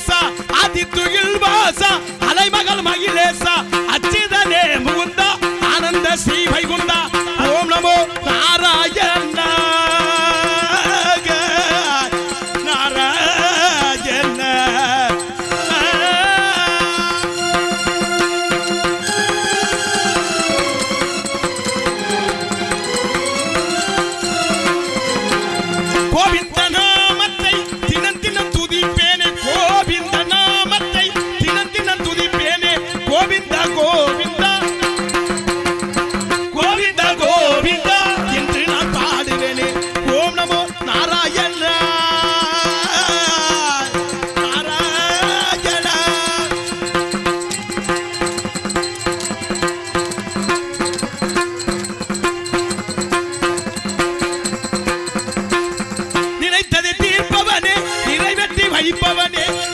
மகேசா ஆதித்துயில் வாசா அலைமகள் மகிழேசா அச்சிதனே முகுந்தா ஆனந்த ஸ்ரீ வைகுந்தா ஓம் நமோ நாராயண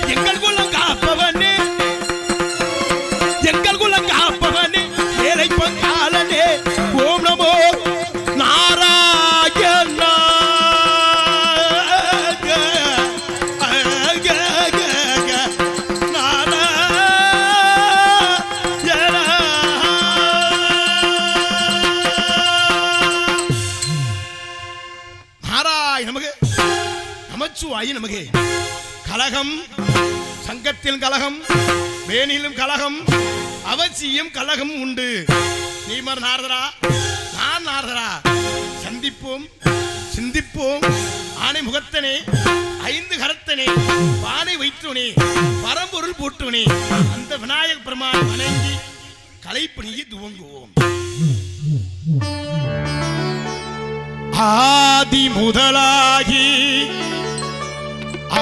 எங்கள் குலம் காப்பவனே எங்கள் குலம் காப்பவனே ஏழை பங்காளனே ஓம் நமோ நாராயண நாராயண நமக்கு நமச்சிவாய நமக்கு கலகம் சங்கத்தில் கலகம் வேணிலும் கலகம் அவசியம் கலகம் உண்டு நீமர் நாரதரா நான் நாரதரா சந்திப்போம் சிந்திப்போம் ஆணை முகத்தனே ஐந்து கரத்தனே பானை வைத்தோனே பரம்பொருள் போட்டோனே அந்த விநாயக பெருமானை வணங்கி கலைப்பணியை துவங்குவோம். ஆதி முதலாகி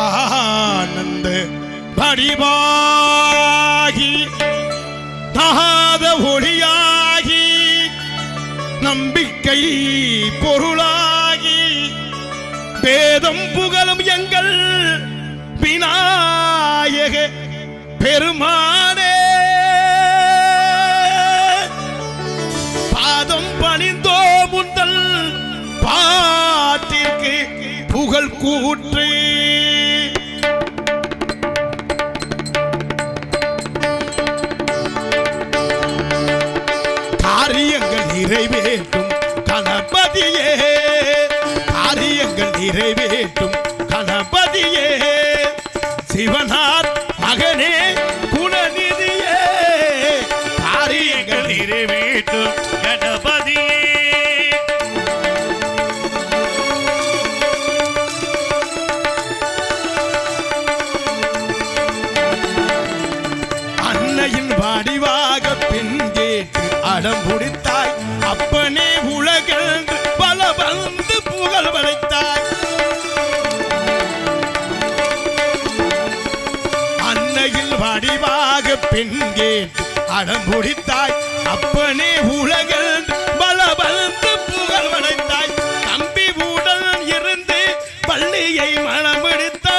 ஆனந்த வடிவாகி தகாத ஒளியாகி நம்பிக்கை பொருளாகி வேதம் புகழும் எங்கள் விநாயக பெருமானே பாதம் பணிந்தோ முந்தல் பாட்டிற்கு புகழ் கூற்று காரியங்கள் நிறைவேற்றும் கணபதியே காரியங்கள் நிறைவேற்றும் கணபதியே சிவனார் மகனே குணநிதியே காரியங்கள் நிறைவேற்றும் கணபதியே அன்னையின் வடிவாக பெண் கேட்டு அடம் பிடித்தாய் அப்பனே உலகென்று பல வந்து புகழ் படைத்தாய் அன்னையில் வடிவாக பெண் கேட்டு அடம் பிடித்தாய் அப்பனே உலகென்று பல வந்து புகழ் படைத்தாய் தம்பி உடன் இருந்து பள்ளியை மணமெடுத்தாய்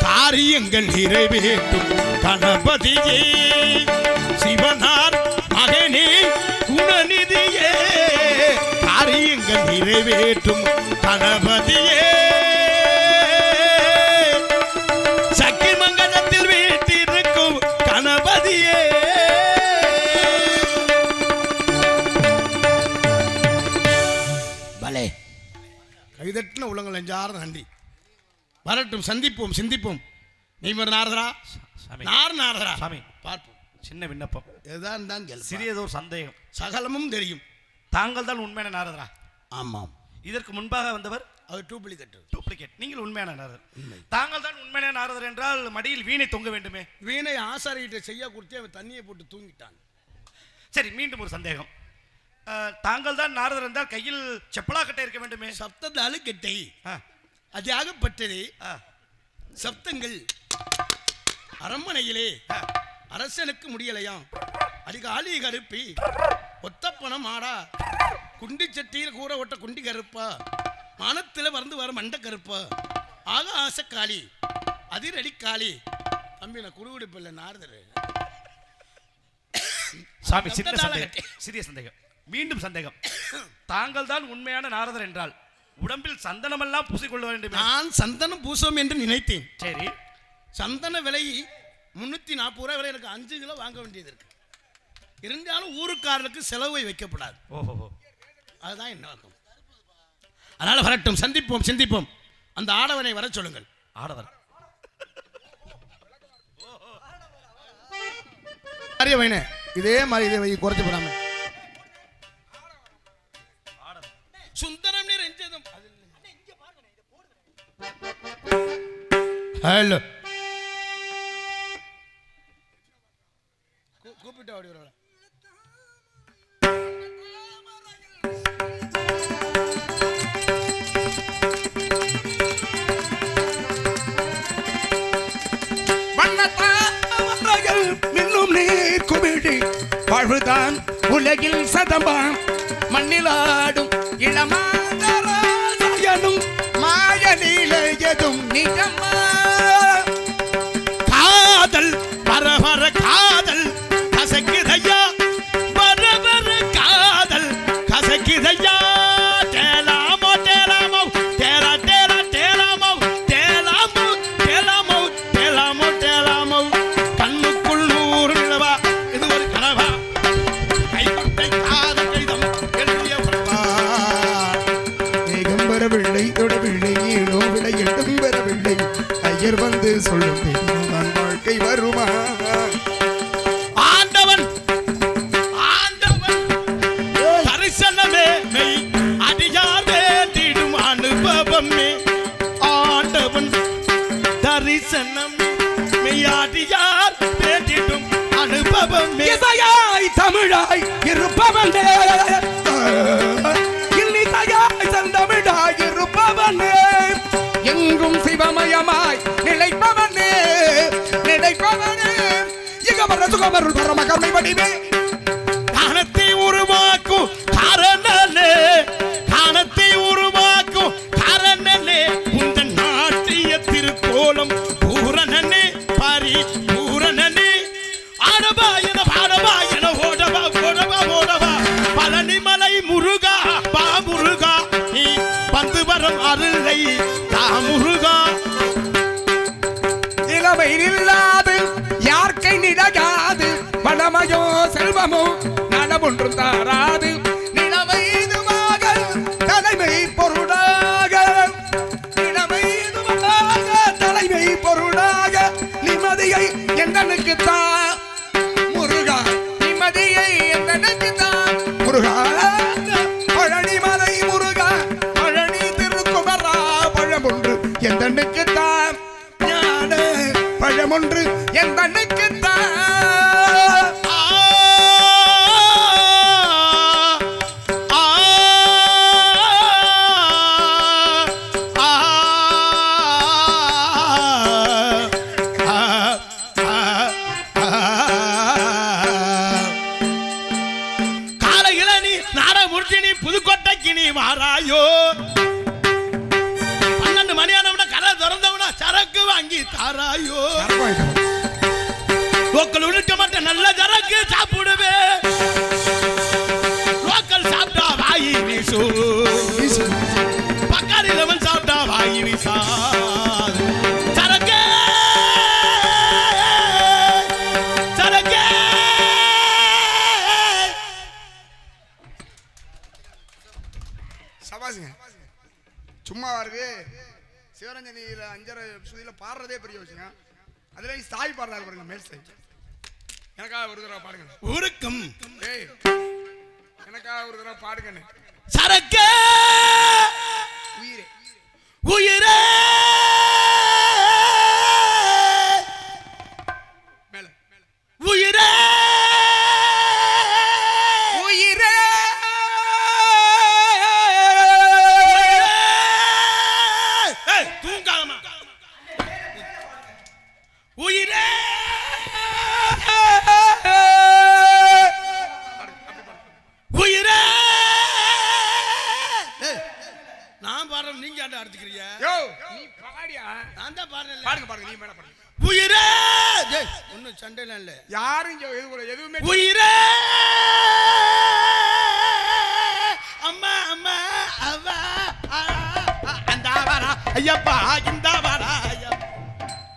காரியங்கள் நிறைவேற்றும் கணபதியே சிவனார் மகனே குணநிதியே காரியங்கள் நிறைவேற்றும் கணபதியே சக்தி மங்கலத்தில் வீட்டிருக்கும் கணபதியே பலே கைதட்டின உள்ளங்கள் நெஞ்சார்ந்த நன்றி வரட்டும் சந்திப்போம் சிந்திப்போம் நீமர் நாரதரா நாரதரா சாமி பார்ப்போம் சின்ன விண்ணப்பம் எதான் தான் சிறியதொரு சந்தேகம் சகலமும் தெரியும் தாங்கள் தான் உண்மையான நாரதரா? ஆமாம். இதற்கு முன்பாக வந்தவர் அவர் டூப்ளிகேட் நீங்கள் உண்மையான நாரதர். தாங்கள் தான் உண்மையான நாரதர் என்றால் மடியில் வீணை தொங்க வேண்டுமே. வீணை ஆசாரியிட்ட செய்ய கொடுத்து அவன் தண்ணியை போட்டு தூங்கிட்டான். சரி மீண்டும் ஒரு சந்தேகம். தாங்கள் தான் நாரதர் என்றால் கையில் செப்பலா கட்டை இருக்க வேண்டுமே. சப்தத்தாலு கெட்டை அது ஆகப்பட்டது. சப்தங்கள் அரண்மனையிலே அரசனுக்கு முடியலையாம். அதிகாலி கருப்பி ஒத்தப்பணம் ஆடா குண்டி சட்டியில் கூற ஓட்ட குண்டி கருப்பா, மனத்தில் வந்து வர மண்ட கருப்பா, ஆகாச காளி, அதிரடி காளி. தம்பி நான் குறுகுடிப்பு இல்லை நாரதர். சாமி சிறிய சந்தேகம், மீண்டும் சந்தேகம். தாங்கள் தான் உண்மையான நாரதர் என்றால் உடம்பில் சந்தனமெல்லாம் பூசிக்கொள்ள வேண்டும். நான் சந்தனம் பூசுவோம் என்று நினைத்தேன். சரி, சந்தன விலை 340 ரூபாய் விலை, எனக்கு 5 கிலோ வாங்க வேண்டியது இருக்கு. இருந்தாலும் ஊருக்காரனுக்கு செலவை வைக்கப்படாது. ஓஹோ, அதுதான் என்ன நோக்கம். அதனால வரட்டும், சந்திப்போம், சிந்திப்போம். அந்த ஆடவனை வர சொல்லுங்கள். ஆடவர் வைனே இதே மாதிரி இதை குறைச்சு போடாம சுந்தரம் நீர் எஞ்சதும் ஹலோ கூப்பிட்டு ஓடி வர வாழ்வுதான் உலகில் சதமாம் மண்ணிலாடும் இளமாதராசனும் மாயனிலையதும் நிஜமா. காதல் வர வர காதல் கசக்குதையா, வர வர காதல் கசக்குதையா. டேலாமோ டேலாமோ டேலா டேலா டேலாமோ டேலாமோ டேலாமோ டேலாமோ டேலாமோ. கண்ணுக்குள் 100 நிலவா, இது ஒரு கனவா. கைக்குட்டை காதல் கடிதம் எழுதிய பெறவில்லை தொடவில்லை, ஏனோ விலை எட்டும் பெறவில்லை. ஐயர் வந்து சொல்லும் தான் வாழ்க்கை வருமா. ஆண்டவன் ஆண்டவன் தரிசனமே மெய் அடியார் வேண்டிடும் அனுபவமே. ஆண்டவன் தரிசனம் மெய் அடியார் வேண்டிடும் அனுபவமே. இசையாய் தமிழாய் இருப்பவனே, இன்னிசையாய் செந்தமிழாய் இருப்பவனே, எங்கும் சிவமயமாய் நிலைப்பவனே நிலைப்பவனே. இகவர சுகமருள் பரம கருணை வடிவே. காணத்தை உருவாக்கும் காரணனே, காணத்தை உருவாக்கும் காரணனே. உந்தன் நாட்டிய திருக்கோலம் பூரணனே, பரி பூரணனே. ஆடவா என பாடவா என ஓடவா ஓடவா ஓடவா. பழனிமலை முருகா பா முருகா, நீ வந்து வரும் அருளை தா முருகா. இளமை நில்லாது யார்க்கை நிலையாது, பணமையோ செல்வமோ நலம் ஒன்றும் தாராது. நிலைமை இதுவாக தலைமை பொருளாக, நிலைமை இதுவாக தலைமை பொருளாக. நிம்மதியை எந்தனுக்கு தா முருகா, நிம்மதியை எந்தனுக்கு தா முருகா. பழனிமலை முருகா, பழனி திருக்குமரா, பழமொன்று எந்தனுக்கு தான் ஞான பழமொன்று எந்தனுக்கு தான். காலையில நீ நாட முடிச்சு நீ புதுக்கோட்டைக்கு நீ மாறாயோ. 12 மணியானவன கடை திறந்தவன சரக்கு வாங்கி தாராயோ. லோக்கல் உடுக்க மாட்டேன் நல்ல சரக்கு சாப்பிடுவே. லோக்கல் சாப்பிட்டா வாயி வீசு, பக்காரிலவன் சாப்பிட்டா வாயி வீசா. சரக்கு சரக்கு சபாசுங்க சும்மா இருக்கு. சிவரஞ்சனியில 5 சுதியில பாடுறதே பெரிய விஷயம். அதுல சாய் பாடுறாரு பாருங்க, மேல் சாய். எனக்காக ஒரு தடவை பாடுங்க. உருக்கம் ஏய், எனக்காக ஒரு தடவை பாடுங்கன்னு. சரக்கு உயிரே உயிரே மேல உயிரே உயிரே தூங்காதமா. உயிரே உயிரே ஏன்டா அடிச்சுக்கிறியா? யோ நீ பாடியா? நான் தான் பாடுறேன். பாடுங்க பாடுங்க, நீ மேல பாடுங்க. உயிரே ஒன்னும் சண்டைலாம் இல்ல. யாரும் இங்க எதுவுமே உயிரே அம்மா அம்மா அவா அந்த வாரா ஐயப்பா இந்த வாரா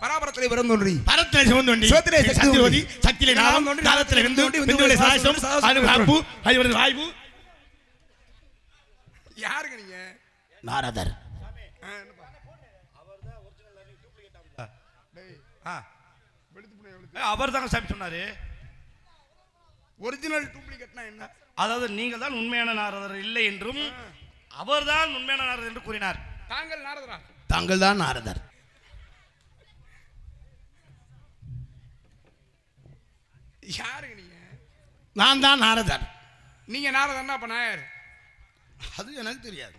பராபரத்திலே பிறந்தோன்றி பரத்திலே சிவந்தோண்டி சிவத்திலே சக்திவதி சக்தியிலே நாமம் நாதத்திலே விந்துவிலே சாயசம் அனுபாப்பு ஐவரது வாய்வு. யாருங்க நீங்க? நாரதர். அவர் தாங்க சாமி சொன்னாரு. ஒரிஜினல் டூப்ளிகேட்னா என்ன? அதாவது நீங்கள் தான் உண்மையான நாரதர் இல்லை என்றும் அவர்தான் உண்மையான நாரதர் என்று கூறினார். தாங்கள் நாரதரா? தாங்கள் தான் நாரதர். யாருங்க நீங்க? நான் தான் நாரதர். நீங்க நாரதன்னா அப்ப நாயர்? அது எனக்கு தெரியாது.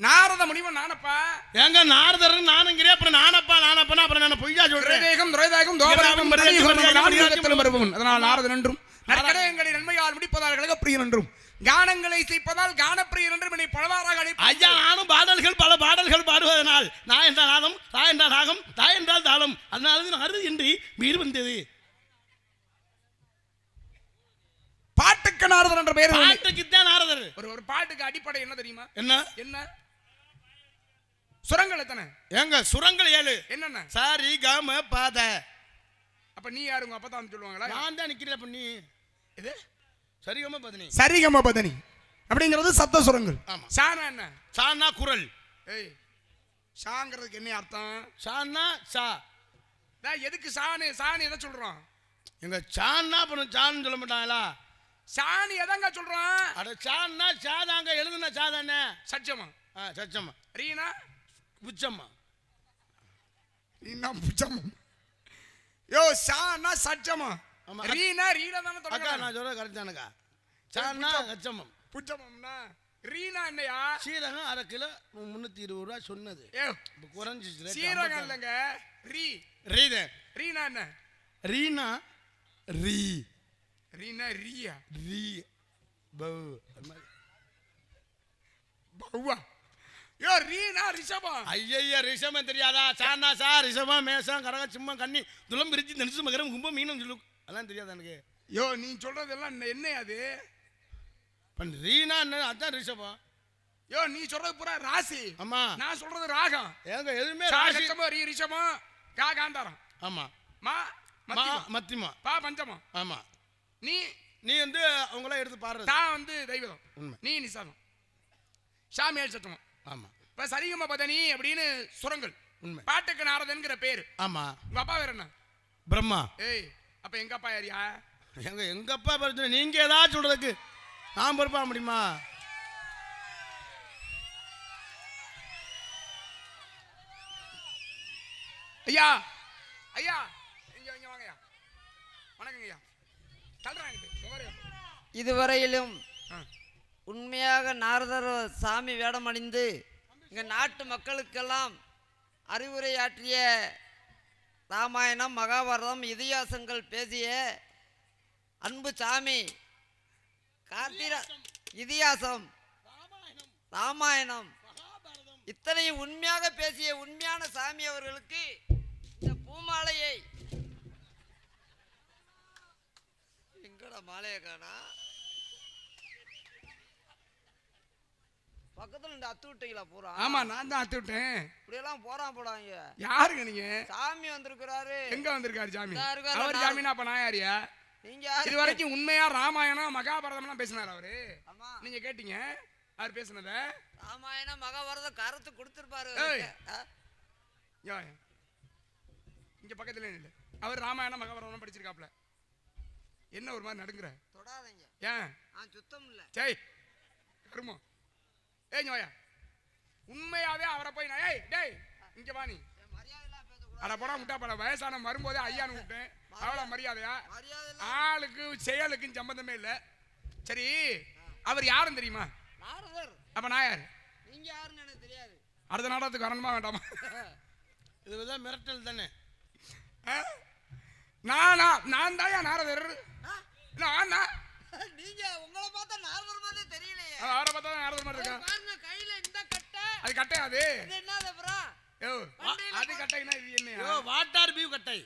நாரத முனிவன் நானப்பா. ஏங்க நாரதர் நானுங்கிறே அப்புறம் நானப்பா நானப்பா அப்புறம் நான் பொய்யா சொல்றேன். துரைதாகம் தோபராகம் மருதியும் மருபவன். அதனால் நாரதன் என்றும் நற்கடயங்களை நன்மையால் முடிப்பதால் கழகப்பிரியன் என்றும் கானங்களை செய்ப்பதால் கானப்பிரியன் என்றும் என்னை பலவாறாக அழைப்பார். ஐயா நானும் பாடல்கள் பல பாடல்கள் பாடுவதனால் நான் என்றால் நாதம் தா என்றால் ராகம் தா என்றால் தாளம் அதனால நாரது என்று வீடு வந்தது. பாட்டுக்கு நாரதர் என்ற பெயர். பாட்டுக்கு தான் நாரதர். ஒரு பாட்டுக்கு அடிப்படை என்ன தெரியுமா? என்ன என்ன சுரங்கள் எத்தனை? ஏங்க சுரங்கள் 7. என்னென்ன? சாரி கம பாத. அப்ப நீ யாரு? உங்க அப்பதான் சொல்லுவாங்களா? நான் தான் நிக்கிறேன். அப்ப நீ இது சரிகம பதனி. சரிகம பதனி அப்படிங்கிறது சப்த சுரங்கள். ஆமா. சானா என்ன? சானா குரல். ஏய் சாங்கிறதுக்கு என்ன அர்த்தம்? சானா சா. நான் எதுக்கு சாணி சாணி எதை சொல்றோம்? எங்க சான்னா பண்ண சான்னு சொல்ல மாட்டாங்களா? சாணி எதங்க சொல்றோம்? அட சான்னா சாதாங்க எழுதுன சாதானே. சச்சமா. சச்சம்மா. ரீனா புச்சம்மா. ரீனா புச்சம்மா. யோ சானா சச்சமா. ரீனா ரீனா தான அக்கா தொடங்க. நான் சொல்றது கரெக்ட் தானக்கா. சான்னா சச்சம்மம். புச்சம்மம்னா ரீனா என்னையா? சீரகம் 1/2 கிலோ 320 ரூபாய் சொன்னது. ஏ இப்ப குறைஞ்சிச்சு. சீரகம் இல்லங்க. ரீ ரீத. ரீனா என்ன? ரீனா ரீ. ரீனா ரியா. ரீ பௌ. பௌவா. யோ ரீனா ரிஷபம். ஐயய்ய ரிஷபம் தெரியாதா? சானா சா ரிஷபம் மேஷம் கரக சிம்மம் கன்னி துலம் பிரிச்சி தனுசு மகரம் கும்பம் மீனம் சொல்லு. அதெல்லாம் தெரியாதா எனக்கு? யோ நீ சொல்றதெல்லாம் என்ன அது? பன் ரீனா என்ன? அதான் ரிஷபம். யோ நீ சொல்றது பூரா ராசி. ஆமா. நான் சொல்றது ராகம். ஏங்க எதுமே சா ராசி. சச்சமோ ரீ ரிஷபம் கா காந்தாரம். ஆமா. மா மா மத்திமா. பா பஞ்சமம். ஆமா. நீ நீ வந்து அவங்கள எடுத்து பாடுறது. தா வந்து தெய்வம். உண்மை. நீ நிசாதம். சாமியால் சத்தமம். ஆமா. இப்ப சரிகம பதனி அப்படின்னு சுரங்கள். உண்மை. பாட்டுக்கு நாரதன்கிற பேரு. ஆமா. உங்க அப்பா வேற என்ன? பிரம்மா. ஏய் அப்ப எங்க அப்பா யாரியா? எங்க அப்பா பிரச்சனை நீங்க ஏதாவது சொல்றதுக்கு நான் பொறுப்பா முடியுமா? ஐயா ஐயா இங்க வாங்கய்யா. வணக்கங்க ஐயா. தள்ளுறாங்க. இதுவரையிலும் உண்மையாக நாரதர் சாமி வேடமணிந்து இங்க நாட்டு மக்களுக்கெல்லாம் அறிவுரையாற்றிய ராமாயணம் மகாபாரதம் இதிகாசங்கள் பேசிய அன்பு சாமி கார்த்திர இதிகாசம் ராமாயணம் இத்தனையும் உண்மையாக பேசிய உண்மையான சாமி அவர்களுக்கு இந்த பூமாலையை எங்கட மாலையை காணா பக்கத்துல இந்த அத்து விட்டீங்களா பூரா? ஆமா நான் தான் அத்து விட்டேன். இப்படி எல்லாம் போறாங்க. யாருங்க நீங்க? சாமி வந்திருக்கிறாரு. எங்க வந்திருக்காரு சாமி? இருக்காரு. அவர் சாமினா அப்ப நான் யாரியா? நீங்க யாரு? இது வரைக்கும் உண்மையா ராமாயணம் மகாபாரதம் எல்லாம் பேசினாரு அவரு. ஆமா. நீங்க கேட்டீங்க அவர் பேசுனத? ராமாயணம் மகாபாரதம் கருத்து கொடுத்திருப்பாரு. இங்க பக்கத்துல இல்ல. அவர் ராமாயணம் மகாபாரதம் படிச்சிருக்காப்ல. என்ன ஒரு மாதிரி நடுங்குற? தொடாதீங்க. ஏன்? நான் சுத்தம் இல்ல. ஜெய் கருமோ. ஏய் ஞோயா. உண்மையாவே அவரை போய் நான் ஏய் டேய் இங்க வா நீ. மரியாதைலாம் பேசக்கூடாது. அட போடா முட்டா போடா வயசான வரும்போதே ஐயான்னு கூப்பிட்டேன். அவ்வளோ மரியாதையா? மரியாதைலாம் ஆளுக்கு செயலுக்கும் சம்பந்தமே இல்லை. சரி அவர் யாருன்னு தெரியுமா? நாரதர். அப்ப நான் யார்? நீங்க யாருன்னு எனக்கு தெரியாது. அடுத்த நாடகத்துக்கு வரணுமா வேண்டாமா? இதுதான் மிரட்டல் தானே. நான் தாயா நாரதர். நீங்க உங்களை பார்த்தா நாரதர் மாதிரி தெரியலையே. அவரை பார்த்தா நாரதர் மாதிரி இருக்கா? பாருங்க கையில இந்த கட்டை அது கட்டையாது. இது என்னது அப்புறம்? யோ அது கட்டைனா இது என்னையா? யோ வாட்டார் பியூ கட்டை.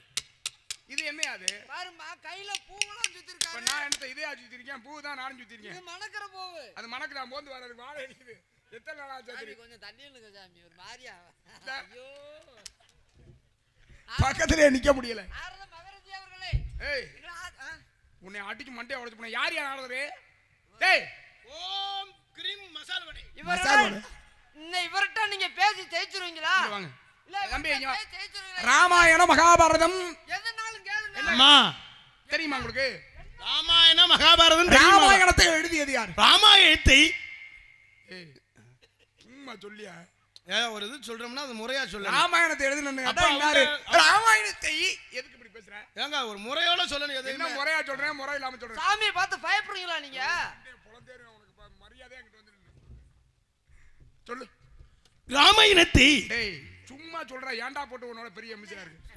இது என்னையா அது? பாரும்மா கையில பூவெல்லாம் இப்ப சுத்திருக்காரு. நான் என்னத்த இதே சுத்திருக்கேன், பூ தான் நானும் சுத்திருக்கேன். இது மணக்கிற பூவு. அது மணக்கு நான் போந்து வர்றது வாழை அடிக்குது. எத்தனை நாள் ஆச்சு சாமி தெரியும்? கொஞ்சம் தள்ளி நில்லுங்க சாமி, ஒரு மாதிரியா. இந்த. ஐயோ. பக்கத்திலே நிக்க முடியல. ஆரத மகரஜி அவர்களே. ஏய் இங்க உன்னை அடிச்சு மண்டையை உடைச்சு போன யார் யார் ஆடுறது? டேய் ஓம் கிரீம் மசால் வடை. மசால் வடை. இவர்கிட்ட நீங்க பேசி ஜெயிச்சிருவீங்களா? இங்க வாங்க. இல்ல தம்பி, இங்க வா. ஜெயிச்சிருவீங்களா? ராமாயணம் மகாபாரதம் எதனாலும் கேளுங்க. அம்மா தெரியுமா உங்களுக்கு? ராமாயண மகாபாரதம் தெரியுமா? ராமாயணத்தை எழுதியது யார்? ராமாயணத்தை ஏய் சும்மா சொல்லியா? ஒரு இது சொல்றோம்னா அது முறையா சொல்லணும். ராமாயணத்தை எழுதுனது அப்பா, யாரு? அவங்க- ராமாயணத்தை எதுக்கு இப்படி பேசுற? ஏங்க ஒரு முறையோட சொல்லணும். என்ன எதையுமே முறையா சொல்றேன், முறை இல்லாம சொல்றேன். சாமியை பார்த்து பயப்படுறீங்களா நீங்க? புலந்தேரும் உனக்கு மரியாதையா என்கிட்ட வந்து சொல்லு. ராமாயணத்தை டேய் சும்மா சொல்ற, ஏன்டா போட்டு உன்னோட பெரிய எம்ஜிஆர் இருக்கு.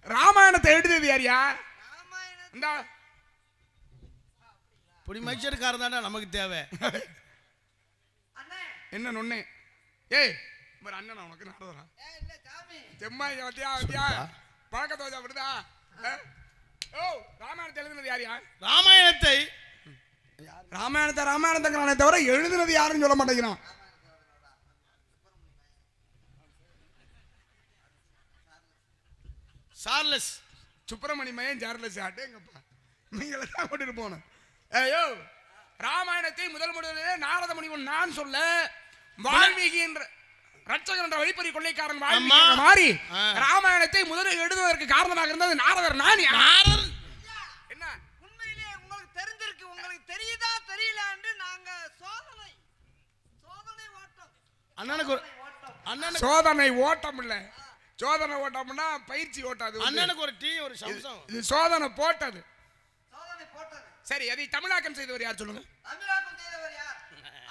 ராமாயணத்தை எழுதியது யாரியா? ராமாயணம் இந்த பொடி மைச்சருக்காரன் தானே நமக்கு தேவை. அண்ணே. என்ன நொண்ணே? ஏய் ஒரு அண்ணனா உனக்கு நடந்தா இல்ல சாமி. செம்மாய் வத்தியா வத்தியா பழக்கத்தை வச்சா விடுதா? ஓ ராமாயணத்தை எழுதினது யாரியா? ராமாயணத்தை ராமாயணங்கிறானே தவிர எழுதினது யாருன்னு சொல்ல மாட்டேங்கிறான். சார்லஸ் சுப்பிரமணி மையன் ஜார்லஸ் ஆட்டேங்கப்பா, நீங்கள தான் கொண்டு போகணும். ஐயோ ராமாயணத்தை முதலிலே நாரத முனிவன் நான் சொல்ல வால்மீகி என்ற ரட்சகன் என்ற வழிப்பறி கொள்ளைக்காரன் வால்மீகி என்ற மாதிரி ராமாயணத்தை முதலில் எழுதுவதற்கு காரணமாக இருந்தது நாரதர். நான் நாரர் என்ன உண்மையிலே உங்களுக்கு தெரிஞ்சிருக்கு, உங்களுக்கு தெரியுதா தெரியலன்னு நாங்க சோதனை ஓட்டம். அண்ணனுக்கு ஒரு அண்ணனுக்கு சோதனை ஓட்டம் இல்ல, சோதனை ஓட்டம்னா பயிற்சி ஓட்டாது. அண்ணனுக்கு ஒரு டீ ஒரு சம்சம். இது சோதனை போட்டது. சோதனை போட்டது. சரி அதை தமிழாக்கம் செய்தவர் யார் சொல்லுங்க? தமிழாக்கம் செய்தவர் யார்?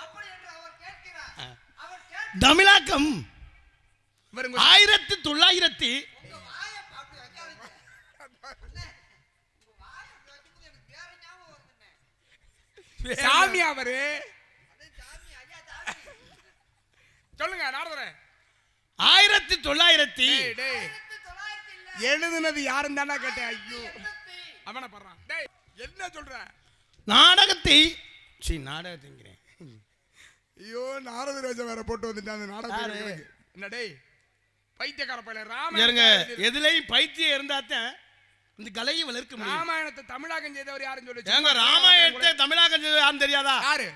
அப்படி என்று அவர் கேட்கிறார். அவர் தமிழாக்கம் இவருங்க 1900 உங்க வாயை அப்படி வைக்காதீங்க. அண்ணே, உங்க வாயை அப்படி வைக்கும்போது எனக்கு வேற ஞாபகம் வருதுண்ணே. சாமி அவரு. அதே சாமி, ஐயா சாமி. சொல்லுங்க நாரதரே. 1900 டேய் 1900 இல்ல. எழுதுனது யாருன்னு தானே கேட்டேன். ஐயோ 88. அவனை பண்றான். டேய் என்ன சொல்ற? நாடகத்தை நாடகத்தைங்கிறேன். ஐயோ நாரத ராஜா வேற போட்டு வந்துட்டான் அந்த நாடகத்துக்கு. என்ன டேய் பைத்தியக்கார பையல இருங்க, ராமாயணம் எதுலயும் பைத்தியம் இருந்தாத்தான் இந்த கலையை வளர்க்க முடியும். ராமாயணத்தை தமிழாக்கம் செய்தவர் யாருன்னு சொல்லு. ஏங்க ராமாயணத்தை தமிழாக்கம் செய்தது யாருன்னு தெரியாதா? யாரு?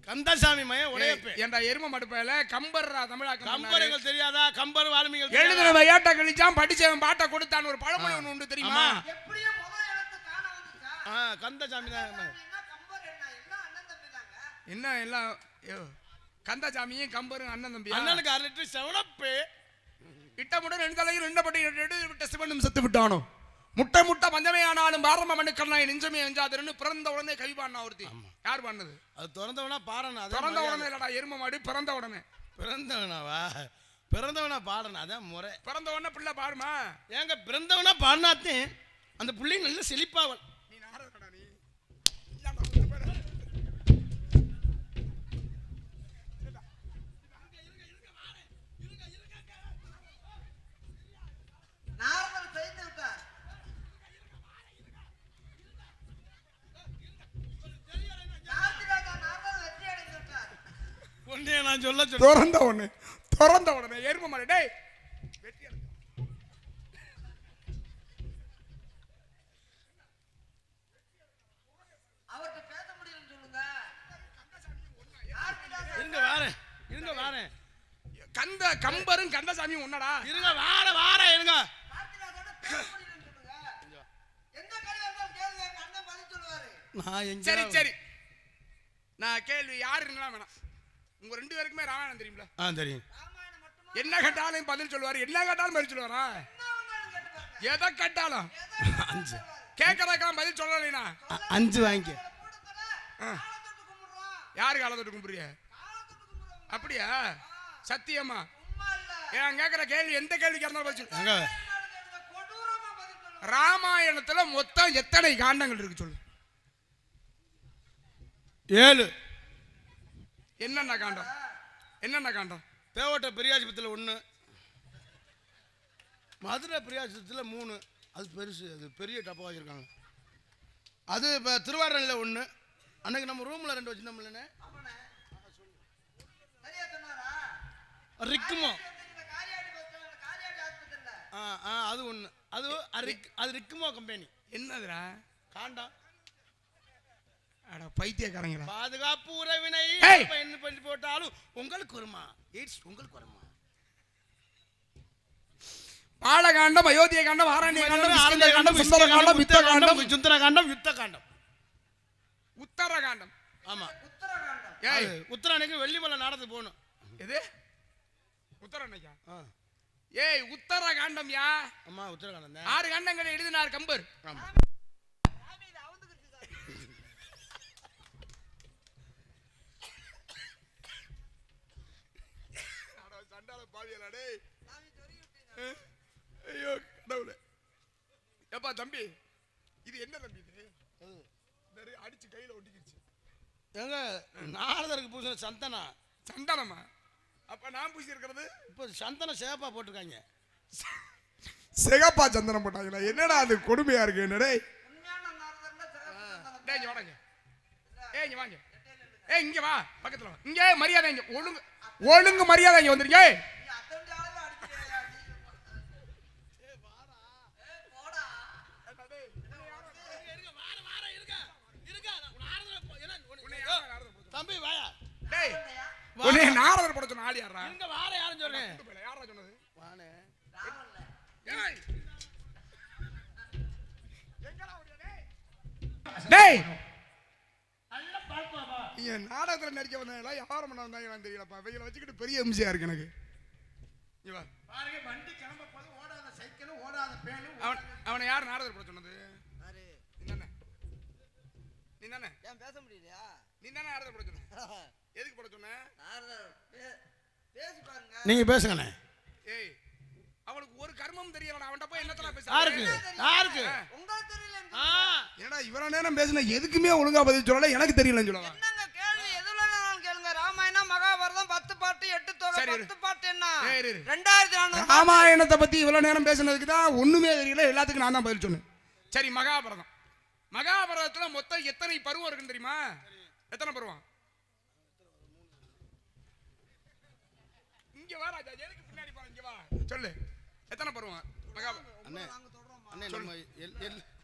கந்தசாமி மயன் உடையப்பே. ஏண்டா எரும மடுப்பையில கம்பர் தமிழாக்கம் கம்பர்கள் தெரியாதா? கம்பர் வால்மீகி எழுதுன ஏட்ட கழிச்சான் படிச்சவன் பாட்டை கொடுத்தான் ஒரு பழமொழி ஒண்ணு உண்டு தெரியுமா? எப்படியோ முதல் எழுத்து காண வந்துச்சா? கந்தசாமி தான். என்ன கம்பர் என்ன எல்லாம் அண்ணன் தம்பி தாங்க. என்ன எல்லாம் கந்தசாமியும் கம்பரும் அண்ணன் தம்பி. அண்ணனுக்கு 1 லிட்டர் செவனப்பு இட்டமுடன் 2 தலையும் 2 பட்டி 2 விட்ட சிவனும் செத்து விட்டானோ. முட்டை முட்டை பஞ்சமே ஆனாலும் பாரம்ப மண்ணுக்கண்ணாய் நெஞ்சமே அஞ்சாதுன்னு பிறந்த உடனே கவி பாடினா ஒருத்தி. யார் பாடினது? அது திறந்தவனா பாடணும். பிறந்த உடனே இல்லடா எரும மாடு பிறந்த உடனே. பிறந்தவனாவா? பிறந்தவனா பாடணும், அதான் முறை. பிறந்த உடனே பிள்ளை பாடுமா? ஏங்க பிறந்தவனா பாடினாத்தே அந்த பிள்ளைங்க நல்ல செழிப்பாவல். நீ நாரதடா நீ. இல்லாடா வந்து பாரு. நாரதர் செய்து விட்டார். நாரதர் வெற்றி அடைந்து விட்டார். ஒன்றே நான் சொல்ல திறந்த உடனே எரும மாடு டேய் வெட்டி அடிச்சு. அவர்கிட்ட பேச முடியும்னு சொல்லுங்க. இருங்க வாரேன். கம்பரும் கந்தசாமியும் ஒன்னடா. இருங்க வாரேன் இருங்க. கார்த்திகாசோட பேச முடியும்னு சொல்லுங்க. எந்த கேள்வி வந்தாலும் கேளுங்க, எங்க அண்ணன் பதில் சொல்லுவாரு. நான் எங்க சரி சரி நான் கேள்வி யாருன்னா வேணாம். உங்க 2 பேருக்குமே ராமாயணம் தெரியுங்களா? தெரியும். ராமாயணம் மட்டுமா? என்ன கேட்டாலும் பதில் சொல்லுவாரு. என்ன கேட்டாலும் பதில் சொல்லுவாரா? என்ன வேணாலும் கேட்டு பாருங்க. எதை கேட்டாலும் கேட்கறதுக்கெல்லாம் பதில் சொல்லலைனா 5 வாங்கிக்க. கூட்டத்துல காலத்தொட்டு கும்பிடுறோம். யாரு காலை தொட்டு கும்பிடுறிய? காலத்தொட்டு கும்பிடுறோம். அப்படியா? சத்தியமா? சும்மா இல்ல. ஏன் கேட்கற கேள்வி எந்த கேள்விக்கு இருந்தாலும் பதில் சொல்லு. எங்க கொடூரமா பதில் சொல்லுவாங்க. ராமாயணத்துல மொத்தம் எத்தனை காண்டங்கள் இருக்கு சொல்லு. 7. என்னென்ன காண்டம்? என்னென்ன காண்டம்? தேவட்ட பெரியாஸ்பத்திரியில் 1, மதுரை பெரியாஸ்பத்திரியில் 3. அது பெருசு, அது பெரிய டப்பா வச்சுருக்காங்க. அது இப்போ திருவாரூரில் 1. அன்னைக்கு நம்ம ரூமில் 2 வச்சுருந்தோம்லண்ணே. சரியா சொன்னாரா? ரிக்குமோ காரியாடி ஆஸ்பத்திரியில அது 1. அது ரிக்குமோ கம்பெனி. என்னதுடா? காண்டா அட பைத்தியக்காரங்களா. பாதுகாப்பு உறவினை ஏய்! என்ன பண்ணி போட்டாலும் உங்களுக்கு வருமா? எய்ட்ஸ் உங்களுக்கு வருமா? பாலகாண்டம், அயோத்திய காண்டம், ஆரண்ய காண்டம், ஆரண்ய காண்டம், சுந்தர காண்டம், யுத்த காண்டம், சுந்தர காண்டம், யுத்த காண்டம். உத்தர காண்டம். ஆமா. உத்தரகாண்டம். ஏய், உத்தர அன்னைக்கு வெள்ளிமலை நாடத்துக்கு போகணும். எது? உத்தர அன்னைக்கா? ஆ. ஏய், உத்தர காண்டம் யா. ஆமா, உத்தர காண்டம் தான். 6 காண்டங்களை எழுதினார் கம்பர். ஆமா. சாமி இது அவந்துக்கிட்டு சாமி. சண்டால பாவியலா டேய். சாமி சொறி விட்டீங்க. ஐயோ கடவுளே. ஏப்பா தம்பி, இது என்ன தம்பி இது? இந்த அடிச்சு கையில ஒட்டிக்கிச்சு. எங்க நாரதருக்கு பூசின சந்தனா சந்தனமா? அப்ப நான் பூசி இருக்கிறது இப்போ சந்தன சேப்பா போட்டிருக்காங்க. சிகப்பா சந்தனம் போட்டாங்களா? என்னடா அது கொடுமையா இருக்கு. என்னடே உண்மையான நாரதர்ல சிறப்பு டேய், இங்க வாங்க. ஏய், இங்க வாங்க. ஏய், இங்க வா, பக்கத்துல வா. இங்க மரியாதை, இங்க ஒழுங்கு மரியாதை இங்க வந்துருங்க. நீ அத்தனை அளவு அடிக்கிறியா நீ? போடா. தம்பி வாயா. டேய், உன்னை நாரதர் போட சொன்ன ஆளு யாரா? இங்க வார யாரும் சொல்றேன். யாரா சொன்னது? வானே. ராவல்ல. ஏய், எங்கடா ஓடியா டேய்? டேய், நல்ல பால்பாபா. நீங்க நாடகத்துல நடிக்க வந்தவங்களா வியாபாரம் பண்ண வந்தாங்களான்னு தெரியலப்பா. இவங்களை வச்சுக்கிட்டு பெரிய எம்சியா இருக்கு எனக்கு. இங்க வா. பாருங்க, வண்டி கிளம்ப போது ஓடாத சைக்கிள், ஓடாத பேனு. அவனை யார் நாரதர் போட சொன்னது? அரே, நீ தானே ஏன் பேச முடியலையா? நீ தானே நாரதர் போட சொன்ன? எதுக்கு போட சொன்ன? நாரதர் பேசி பாருங்க. நீங்க பேசுங்கண்ணே. ஏய், அவனுக்கு ஒரு கர்மம் தெரியல. அவன்கிட்ட போய் என்னத்தலாம் பேச? யாருக்கு? யாருக்கு? உங்களுக்கு தெரியல. ஆ, ஏடா இவ்வளவு நேரம் பேசின எதுக்குமே ஒழுங்கா பதில் சொல்லல. எனக்கு தெரியலன்னு சொல்லலாம். என்னங்க கேள்வி? எதுலனாலும் கேளுங்க. ராமாயணம், மகாபாரதம் 10 பாட்டு, 8 தொகை. சரி, 10 பாட்டு என்ன? ஏய், இரு. 2400. ராமாயணத்தை பத்தி இவ்வளவு நேரம் பேசினதுக்கு தான் ஒண்ணுமே தெரியல. எல்லாத்துக்கும் நான் தான் பதில் சொன்னேன். சரி, மகாபாரதம். மகாபாரதத்துல மொத்தம் எத்தனை பருவம் இருக்குன்னு தெரியுமா? எத்தனை பருவம்? இங்க வா ராஜா, எதுக்கு பின்னாடி போற? இங்க வா, சொல்லு. எத்தனை பருவம் மகாபாரதம்? அண்ணே, நாங்க சொல்றோம். அண்ணே நம்ம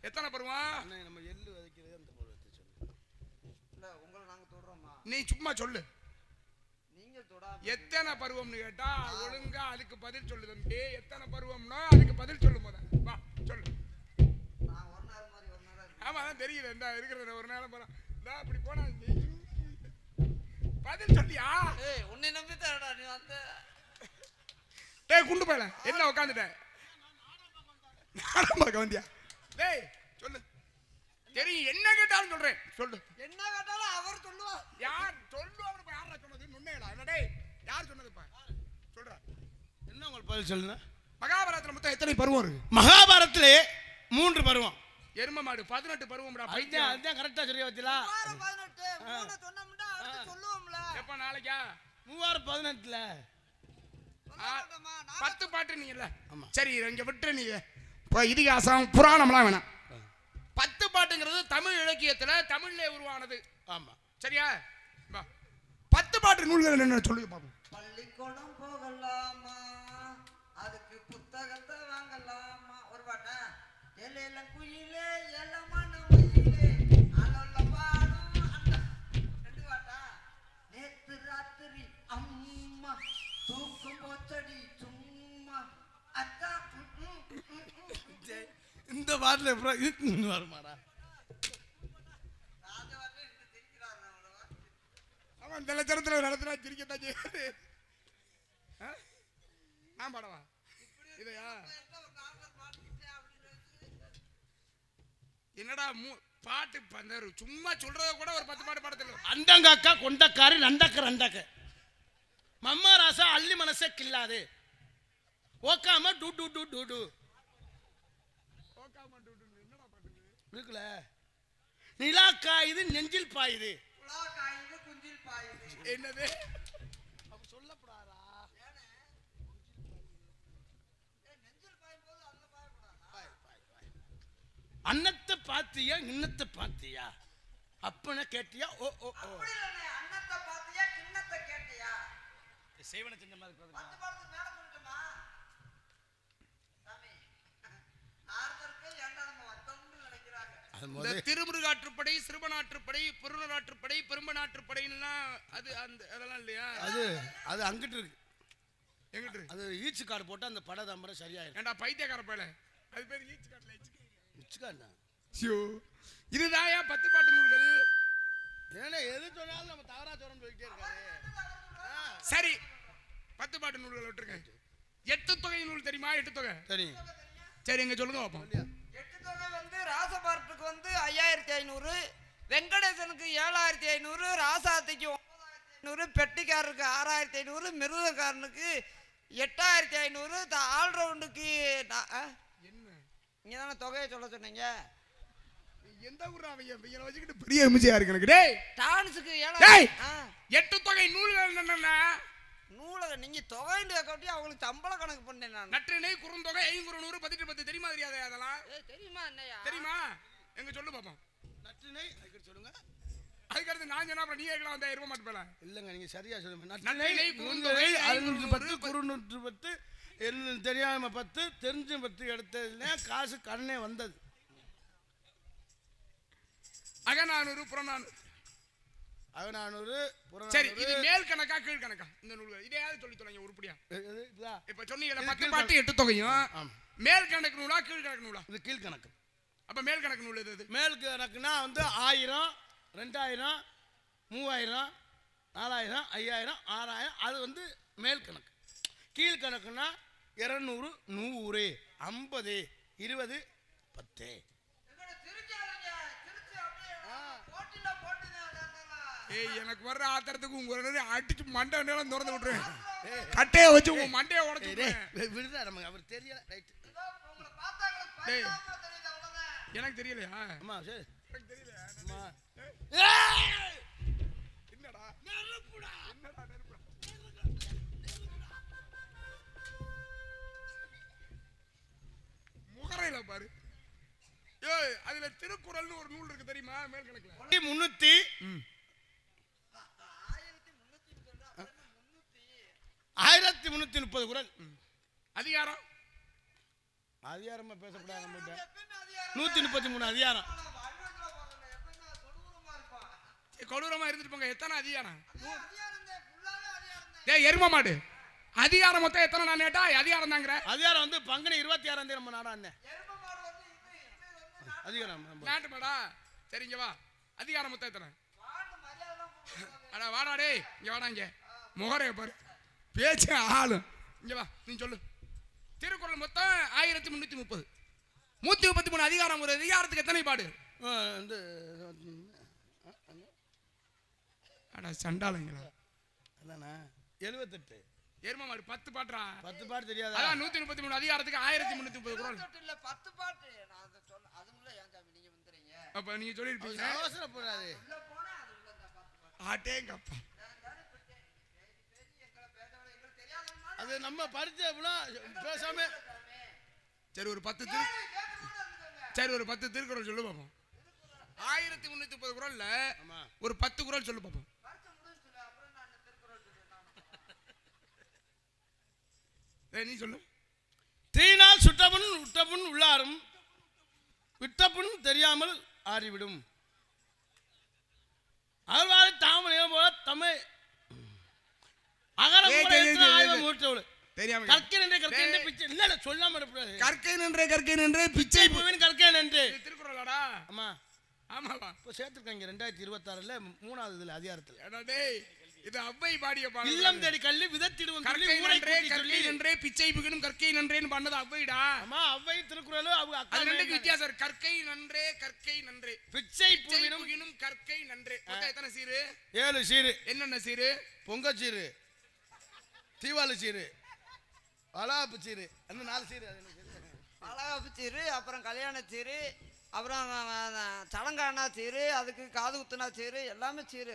எத்தனை பருவம்? அண்ணே நம்ம எள்ளு விதைக்கிறது அந்த பருவத்தை சொல்லு. இல்ல, உங்களை நாங்க சொல்றோமா? நீ சும்மா சொல்லு. நீங்க தொடாம. எத்தனை பருவம்னு கேட்டா ஒழுங்கா அதுக்கு பதில் சொல்லு தம்பி. எத்தனை பருவம்னா அதுக்கு பதில் சொல்லு. போத வா சொல்லு. நான் ஒரு நேரம் மாதிரி ஒரு நேரம் இருக்கு. ஆமா, அதான் தெரியுது. இந்த இருக்கிறது ஒரு நேரம் போறேன். அப்படி போனா பதில் சொல்லியா? ஏய், உன்னை நம்பி தரடா நீ வந்து. டேய், குண்டு போயல என்ன உட்காந்துட்ட? நாடகம் பார்க்க வந்தியா? டேய் சொல்லு. தெரியும், என்ன கேட்டாலும் சொல்றேன். சொல்லு. என்ன கேட்டாலும் அவர் சொல்லுவார். யார் சொல்லுவாங்க? யாரா சொன்னது? நுண்ணையடா. என்ன டேய், யார் சொன்னதுப்பா? சொல்றா. என்ன உங்களுக்கு பதில் சொல்லுங்க. மகாபாரதத்துல மொத்தம் எத்தனை பருவம் இருக்கு? மகாபாரத்திலே 3 பருவம். எரும மாடு 18 பருவம்டா. அதுதான் அதுதான் கரெக்டா சரியா வச்சுலா. 18 மூணு சொன்னோம்னா அடுத்து சொல்லுவோம்ல. எப்ப நாளைக்கா? 3018ல சொல்லமாட்டோமா? 10 பாட்டு நீ இல்ல. ஆமா. சரி, இங்க விட்டு நீ இப்போ இதிகாசம் புராணம்லாம் வேணாம். 10 பாட்டுங்கிறது தமிழ் இலக்கியத்துல தமிழ்ல உருவானது. ஆமா. சரியா? வா. 10 பாட்டு நூல்கள் என்ன சொல்லுங்க பாப்போம். பள்ளிக்கூடம் போகலாமா, அதுக்கு புத்தகத்தை வாங்கலாமா. ஒரு பாட்டா? எல்லையில குயிலே எல்லமான மயிலே அலல்ல பாடும் அந்த 2 பாட்டா? நேத்து ராத்திரி அம்மா தூக்கம் போச்சடி சும்மா அத்தா இந்த பாட்டுல எப்பறம் வருமாடா? ராஜவாட்டே இன்னும் தெரிக்கிறார் நம்மளவா. அவன் இந்த லட்சணத்துல நடத்துனா சிரிக்கத்தான் செய்யாது. நான் பாடவா இதையா? என்னடா பாட்டு பந்தரு சும்மா சொல்றத கூட ஒரு 10 பாட்டு பாட தெரியல. அண்டங்காக்கா கொண்டக்காரி நண்டக்க ரண்டக்க மம்மா ராசா அள்ளி மனசே கில்லாது ஓக்காம டு டு டு டு டு என்னடா பாட்டு இருக்குல நிலா காயுது நெஞ்சில் பாயுது. உலா என்னது அவர் சொல்லப்படாரா? நெஞ்சில் பாயும் போது அதுல பாயக்கூடாதா? அன்னத்தை பாத்தியா இன்னத்தை பாத்தியா அப்பன கேட்டியா? ஓ ஓ ஓ அப்படி இல்லைண்ணே, அன்னத்தை பார்த்தியா கிண்ணத்தை கேட்டியா? சேவனை செஞ்ச மாதிரி இருக்கிறது. 10 பாடத்துக்கு மேல சொல்லட்டுமா சாமி? ஆறுதற்கு ஏன்டா நம்ம வந்தோம்னு நினைக்கிறாங்க. அது இந்த முதல்ல திருமுருகாற்றுப்படை, சிறுவனாற்றுப்படை, பெருநராற்றுப்படை, பெரும்பனாற்றுப்படைலாம் அது அந்த அதெல்லாம் இல்லையா? அது அங்கிட்டு இருக்கு. எங்கிட்டு இருக்கு? அது ஈச்சு கார்டு போட்டா அந்த பட தம்பரை சரியாயிரும். ஏண்டா பைத்தியக்கார பயல, அது பேர் ஈச்சு காட்டல. இச்சுக்காண்ணா இதுதாயா 10 பாட்டு நூல்கள். ஏன்னா எது சொன்னாலும் நம்ம தவறா சொல்றோம்னு சொல்லிட்டே இருக்காரு. சரி 10 பாட்டு நூல்கள் விட்டுருங்க. 8 தொகை நூல் தெரியுமா? 8 தொகை சரி சரி எங்க சொல்லுங்க பாப்போம். 8 தொகை வந்து ராசபார்ட்டுக்கு வந்து 5500, வெங்கடேசனுக்கு 7500, ராசாத்திக்கு 9500, பெட்டிக்காரருக்கு 6500, மிருதக்காரனுக்கு 8500, ஆல்ரவுண்டுக்கு என்ன நீங்க தானே தொகையை சொல்ல சொன்னீங்க. எந்த ஊரா இவங்களை வச்சுக்கிட்டு பெரிய எம்ஜிஆ இருக்கு எனக்கு. டேய் டான்ஸுக்கு டேய் 7 8 தொகை நூல்கள் என்னன்னா நூலக நீங்க தொகைன்னு கட்டி அவங்களுக்கு சம்பள கணக்கு பண்ணேன் நான். நற்றிணை, குறுந்தொகை, ஐங்குறுநூறு, 10 தெரியுமா தெரியாதே அதெல்லாம்? தெரியுமா என்னையா? தெரியுமா? எங்க சொல்லு பாப்போம். நற்றினை அதுக்கு சொல்லுங்க. அதுக்கடுத்து நான் சொன்னா அப்புறம் நீ கேட்கலாம் வந்தா இருக்க மாட்டேப்பல. இல்லங்க நீங்க சரியா சொல்லுங்க. நற்றிணை, குறுந்தொகை, 610 குறுநூற்று 10 தெரியாம 10 தெரிஞ்சு 10 எடுத்ததுல காசு கடனே வந்தது. அகநானூறு, புறநானூறு. அகநானூறு சரி இது மேல் கணக்கா கீழ் கணக்கா இந்த நூல்கள்? இதையாவது சொல்லி தொலைங்க உருப்படியா. இப்ப சொன்னீங்கல்ல 10 பாட்டு 8 தொகையும் மேல் கணக்கு நூலா கீழ் கணக்கு நூலா? இது கீழ்கணக்கு. அப்ப மேல் கணக்கு நூல் எது? மேல் கணக்குனா வந்து 1000, 2000, 3000, 4000, 5000, 6000 அது வந்து மேல் கணக்கு. கீழ்கணக்குனா 200, 100, 50, 20, 10. ஏய் எனக்கு வர்ற ஆத்திரத்துக்கு உங்க அடிச்சு மண்டை நேரம் திறந்து விட்டுருவேன். கட்டையை வச்சு உங்க மண்டையை உடச்சு விடுதா நமக்கு அவர் தெரியல. ரைட் எனக்கு தெரியலையா? அம்மா சரி எனக்கு தெரியல. அம்மா என்னடா நெருப்புடா, என்னடா நெருப்புடா. முகரையில பாரு. ஏய் அதுல திருக்குறள்னு ஒரு நூல் இருக்கு தெரியுமா? மேல் கணக்குல 1330 குறள். அதிகாரம் அதிகாரமா பேசப்படாத நம்மகிட்ட 133 அதிகாரம். கொடூரமா இருந்துட்டு போங்க. எத்தனை அதிகாரம்? டேய் எரும மாடு, அதிகாரம் மொத்தம் எத்தனை? நான் கேட்டா அதிகாரம் தாங்கற. அதிகாரம் வந்து பங்குனி 26ஆம் தேதி நம்ம நாடா அண்ணே அதிகாரம் நாட்டு மாடா. சரிங்க வா. அதிகாரம் மொத்தம் எத்தனை? அட வாடா டேய் இங்க வாடா. இங்க முகரைய பாரு, பேச்சு ஆளு. இங்க வா நீ சொல்லு. திருக்குறள் மொத்தம் 1330. 133 அதிகாரம். ஒரு அதிகாரத்துக்கு எத்தனை பாடு? வந்து அட சண்டாளங்களா அதானே 78. எரும மாடு 10 பாட்டுறா. 10 பாட்டு தெரியாதா? அதான் 133 அதிகாரத்துக்கு 1330 குறள். 10 பாட்டு நான் அத சொன்ன அதுக்குள்ள ஏன் சாமி நீங்க வந்துறீங்க? அப்ப நீங்க சொல்லிருப்பீங்க. அவசரப்படாது. உள்ள போனா அது உள்ள அந்த 10 பாட்டு. ஆட்டேங்கப்பா. அது நம்ம படிச்சோம்னா பேசாம சரி ஒரு 10 திருக்குறள் சொல்லு பாப்போம். 1330 குறள்ல ஒரு 10 குறள் சொல்லு பாப்போம். நீ சொல்லு. தீனால் சுட்டபுண் உட்டபுண் உள்ளாரும் விட்டபுண் தெரியாமல் ஆறிவிடும். அகழ்வாரை தாமரை போல தமிழ் அகரம் போல எத்தனை ஆய்வம் மூட்டவளு தெரியாம கற்கை நின்றே பிச்சை இல்ல சொல்லாம இருப்பாரு. கற்கை நின்றே பிச்சை பூவின் கற்கை நின்று திருக்குறளாடா? ஆமா ஆமாவா? இப்போ சேர்த்துருக்காங்க 2026ல 3வது இதுல அதிகாரத்துல. ஏடா டேய் இது அவ்வை பாடிய பாடல். இல்லம் தேடி கல்வி விதத்திடுவோம் சொல்லி கற்கை ஊரை நின்றே கூட்டி கற்கை சொல்லி நின்றே பிச்சை புகணும் கற்கை நன்றேன்னு பண்ணது அவ்வைடா. ஆமா அவ்வை திருக்குறள் அவங்க அக்கா அது ரெண்டுக்கு வித்தியாசம் இருக்கு. கற்கை நன்றே கற்கை நன்றே. பிச்சை பிச்சை பூவினும் புகினும் கற்கை நன்றே. மொத்தம் எத்தனை சீரு? 7 சீரு. என்னென்ன சீரு? பொங்கச்சீரு, தீவாளி சீரு, வளாப்பு சீரு, அந்த 4 சீரு. அழகாப்பு சீரு, அப்புறம் கல்யாண சீரு, அப்புறம் சடங்கானா சீரு, அதுக்கு காது குத்துனா சீரு, எல்லாமே சீரு.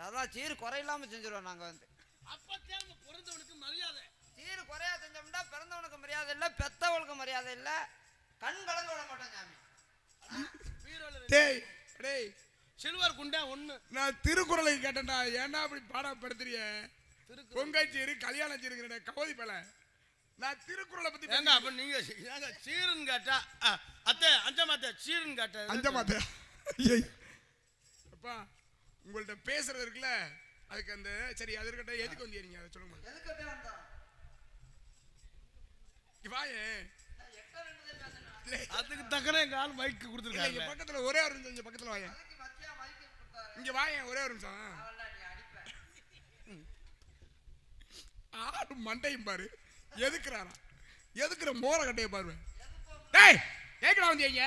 அதான் சீரு குறையில்லாமல் செஞ்சுருவோம் நாங்கள் வந்து. அப்பத்தான் பிறந்தவனுக்கு மரியாதை. சீரு குறையா செஞ்சோம்னா பிறந்தவனுக்கு மரியாதை இல்லை, பெத்தவளுக்கு மரியாதை இல்லை, கண் கலந்து விட மாட்டோம் சாமி. டேய் டேய் சில்வர் குண்டா ஒண்ணு. நான் திருக்குறளை கேட்டேன்டா, ஏன்டா அப்படி பாடப்படுத்துறிய? பொங்கச்சீரு கல்யாண சீருங்கிற கவதி பல. நான் திருக்குறளை பத்தி ஏங்க அப்ப நீங்க ஏங்க சீருன்னு கேட்டா அத்தை அஞ்சமாத்த சீருன்னு கேட்ட அஞ்சமாத்த அப்பா உங்கள்ட்ட பேசுறது இருக்குல்ல, அதுக்கு அந்த சரி அது இருக்கட்டும். எதுக்கு வந்தீங்க நீங்க அதை சொல்லுங்க. எதுக்கு அப்படியே வந்தோம்? வாயே அதுக்கு தக்கன எங்க ஆள் மைக்கு கொடுத்துருக்காங்க. பக்கத்துல ஒரே ஒரு நிமிஷம், பக்கத்துல வாயே, இங்க வாயே ஒரே ஒரு நிமிஷம். ஆடு மண்டையும் பாரு, எதுக்குறாரா? எதுக்குற மோர கட்டைய பாரு. டேய் ஏக்கடா வந்தீங்க?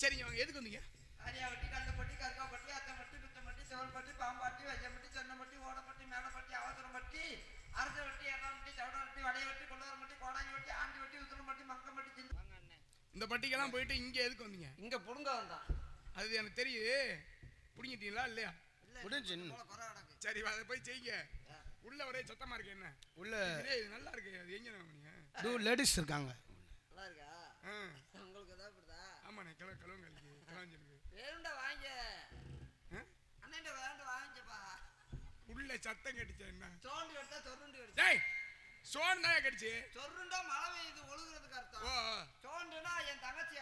சரிங்க வாங்க. எதுக்கு வந்தீங்க? அரியாவட்டி, கண்டப்பட்டி, கருக்காப்பட்டி, அத்தம்பட்டி, பித்தம்பட்டி, செவல்பட்டி, பாம்பாட்டி, வையம்பட்டி, சென்னம்பட்டி, ஓடப்பட்டி, மேலப்பட்டி, அவசரம்பட்டி, அரசவட்டி, எர்ணாம்பட்டி, சவடவட்டி, வடையவட்டி, கொள்ளவரம்பட்டி, கோடாங்கி வட்டி, ஆண்டி வட்டி, உத்தரம்பட்டி, மக்கம்பட்டி, சின்ன. இந்த பட்டிக்கெல்லாம் போயிட்டு இங்க எதுக்கு வந்தீங்க? இங்க புடுங்க வந்தான். அது எனக்கு தெரியுது. புடிங்கிட்டீங்களா இல்லையா? முடிஞ்சு சரி அதை போய் செய்யுங்க. உள்ள ஒரே சத்தமா இருக்கு. என்ன உள்ள இது நல்லா இருக்கு. அது எங்க நீங்க? டூ லேடிஸ் இருக்காங்க. நல்லா இருக்கா? உங்களுக்கு ஏதாவது இப்படிதா? ஆமாண்ணே கிளவுங்களுக்கு கிளவஞ்சிருக்கு. வேணுண்டா வாங்க. அண்ணன் வேண்ட வாங்கிப்பா. உள்ள சத்தம் கடிச்சா என்ன? சோண்டி எடுத்தா சொருண்டி எடுத்தா. டேய் சோன் தான் கடிச்சு. சொருண்டா மழை பெய்யுது ஒழுகுறதுக்கு அர்த்தம். ஓ சோண்டுனா என் தங்கச்சி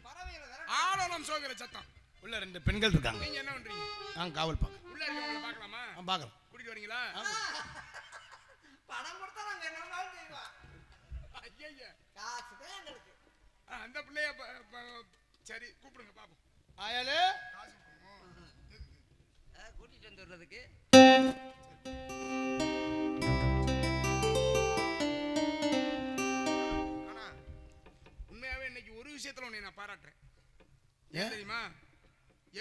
பறவைகளை விரட்ட. ஆளோலம் சோகிற சத்தம். உள்ள 2 பெண்கள் இருக்காங்க. நீங்க என்ன பண்றீங்க? நான் காவல் பார்க்க. உள்ள இருக்கவங்கள பார்க்கலாமா? பார்க்கலாம். கூட்டிட்டு வரீங்களா? பணம் கொடுத்தா நாங்க என்ன வேணாலும் செய்வோம். ஐயா காசு தான் எங்களுக்கு. அந்த பிள்ளைய சரி கூப்பிடுங்க பாப்போம். ஆயாலே காசு கொடுக்கணும். கூட்டிட்டு வந்து வர்றதுக்கு ஆனா உண்மையாவே இன்னைக்கு ஒரு விஷயத்துல உன்னை நான் பாராட்டுறேன். ஏன் தெரியுமா?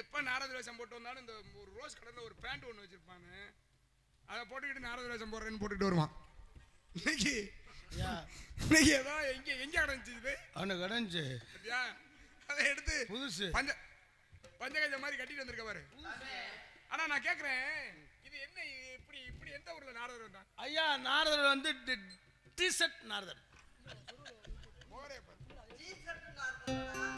எப்ப நாரத வேஷம் போட்டு வந்தாலும் இந்த ஒரு ரோஸ் கலர்ல ஒரு பேண்ட் ஒன்று வச்சிருப்பானு, அதை போட்டுக்கிட்டு நாரத வேஷம் போடுறேன்னு போட்டுக்கிட்டு வருவான். இன்னைக்கு இன்னைக்கு ஏதோ எங்க அடைஞ்சிது அவனுக்கு அடைஞ்சு அதை எடுத்து புதுசு பஞ்சகஜ மாதிரி கட்டிட்டு வந்திருக்க பாரு. ஆனா நான் கேக்குறேன், இது என்ன இப்படி இப்படி எந்த ஊர்ல நாரதர் வந்தான்? ஐயா நாரதர் வந்து டி-ஷர்ட் நாரதர். போரே பாரு. டீ-ஷர்ட் நாரதர்.